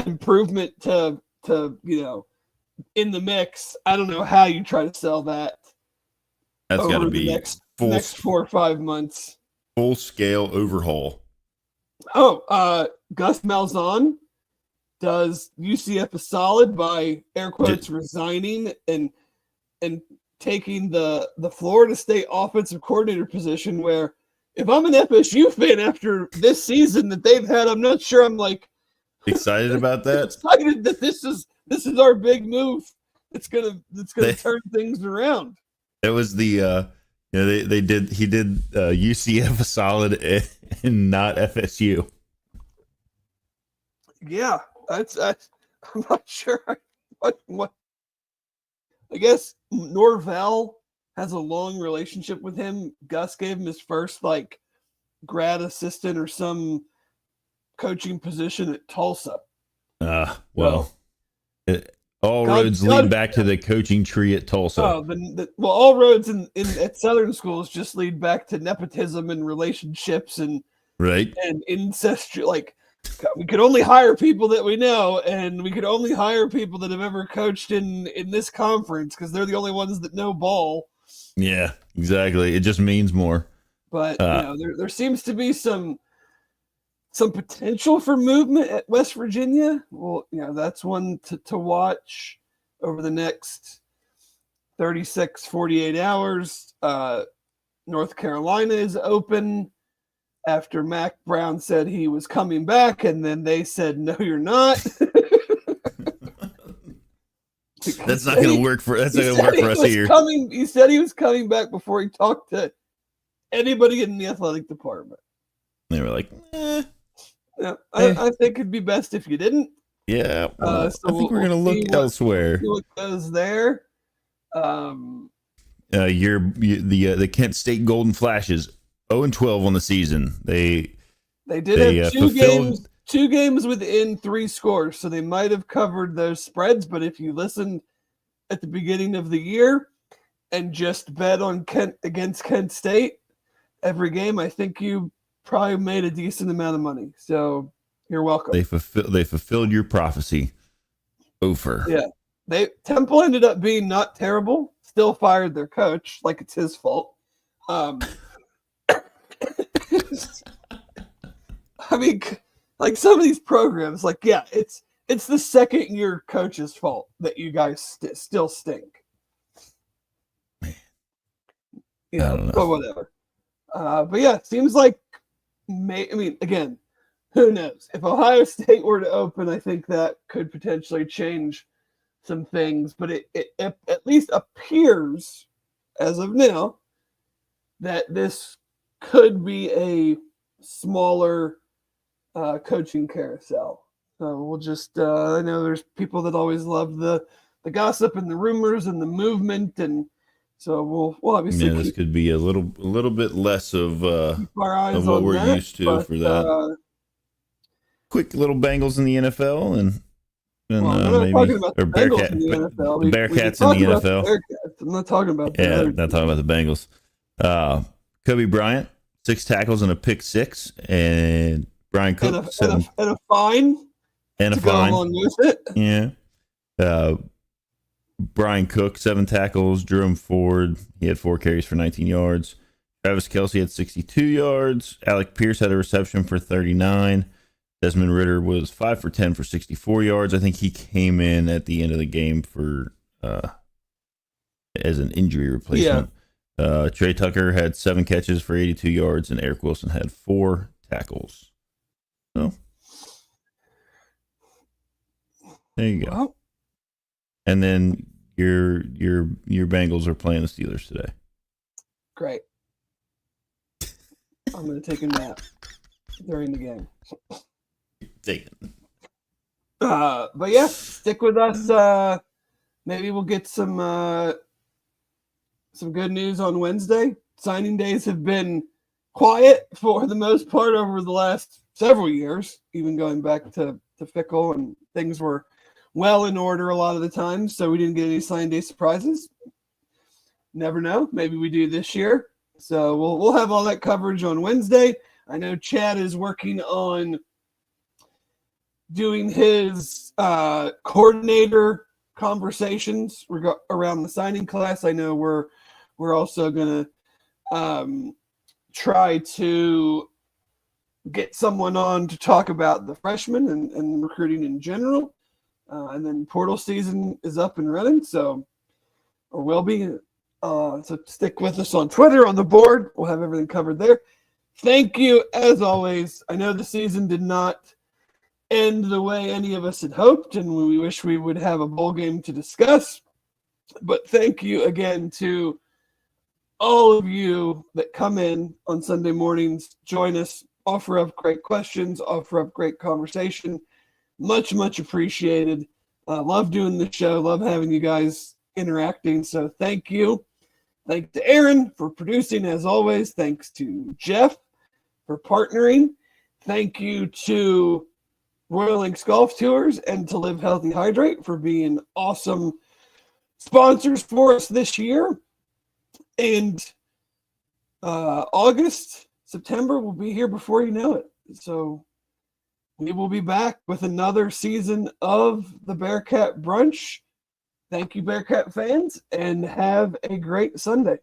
improvement to in the mix. I don't know how you try to sell that. That's got to be next 4 or 5 months. Full scale overhaul. Oh, Gus Malzahn does UCF a solid by air quotes resigning and taking the Florida State offensive coordinator position, where if I'm an FSU fan after this season that they've had, I'm not sure I'm like excited about that. Excited that this is our big move. It's gonna turn things around. It was the he did UCF a solid and not FSU. Yeah, that's I'm not sure what. I guess Norvell has a long relationship with him. Gus gave him his first like grad assistant or some coaching position at Tulsa. Roads lead back to the coaching tree at Tulsa. All roads at Southern schools just lead back to nepotism and relationships and incest. Like, we could only hire people that we know, and we could only hire people that have ever coached in this conference because they're the only ones that know ball. Yeah, exactly. It just means more. But there seems to be some potential for movement at West Virginia. Well, that's one to watch over the next 36, 48 hours. North Carolina is open after Mac Brown said he was coming back, and then they said, no, you're not. That's not going to work for us here. He said he was coming back before he talked to anybody in the athletic department. They were like, Yeah, I think it'd be best if you didn't. Yeah, I think we're going to look elsewhere. See what goes there. The Kent State Golden Flashes 0-12 on the season. They did have two games within 3 scores, so they might have covered those spreads. But if you listened at the beginning of the year and just bet on Kent against Kent State every game, I think you probably made a decent amount of money. So you're welcome. They fulfilled your prophecy. Over. Yeah. Temple ended up being not terrible. Still fired their coach, like it's his fault. I mean, like some of these programs, like, it's the second year coach's fault that you guys still stink. Man. I don't know. But whatever. But yeah, it seems like, again, who knows? If Ohio State were to open, I think that could potentially change some things. But it at least appears, as of now, that this could be a smaller coaching carousel. So we'll just I know there's people that always love the gossip and the rumors and the movement, and so we'll obviously this could be a little bit less of our eyes of what on we're that, used to for that. Quick little Bengals in the NFL and maybe talking about the Bearcat, in the NFL. The Bearcats in the NFL. I'm not talking about not talking about the Bengals. Kobe Bryant, 6 tackles and a pick 6, and Brian Cook and a fine. And a to go fine. along with it. Yeah. Brian Cook, 7 tackles. Jerome Ford, he had 4 carries for 19 yards. Travis Kelce had 62 yards. Alec Pierce had a reception for 39. Desmond Ridder was 5 for 10 for 64 yards. I think he came in at the end of the game for as an injury replacement. Trey Tucker had 7 catches for 82 yards, and Eric Wilson had 4 tackles. So there you go. Well, and then your Bengals are playing the Steelers today. great. I'm going to take a nap during the game. Take it. But yeah, stick with us. Maybe we'll get some good news on Wednesday. Signing days have been quiet for the most part over the last several years, even going back to Fickle, and things were well in order a lot of the time, so we didn't get any signing day surprises. Never know. Maybe we do this year. So we'll have all that coverage on Wednesday. I know Chad is working on doing his coordinator conversations around the signing class. I know we're also going to try to get someone on to talk about the freshmen and recruiting in general. And then portal season is up and running, or will be. So stick with us on Twitter, on the board. We'll have everything covered there. Thank you, as always. I know the season did not end the way any of us had hoped, and we wish we would have a bowl game to discuss. But thank you again to all of you that come in on Sunday mornings, join us, offer up great questions, offer up great conversation. Much, much appreciated. Love doing the show. Love having you guys interacting. So thank you. Thanks to Aaron for producing, as always. Thanks to Jeff for partnering. Thank you to Royal Links Golf Tours and to Live Healthy Hydrate for being awesome sponsors for us this year. And August, September will be here before you know it. So we will be back with another season of the Bearcat Brunch. Thank you, Bearcat fans, and have a great Sunday.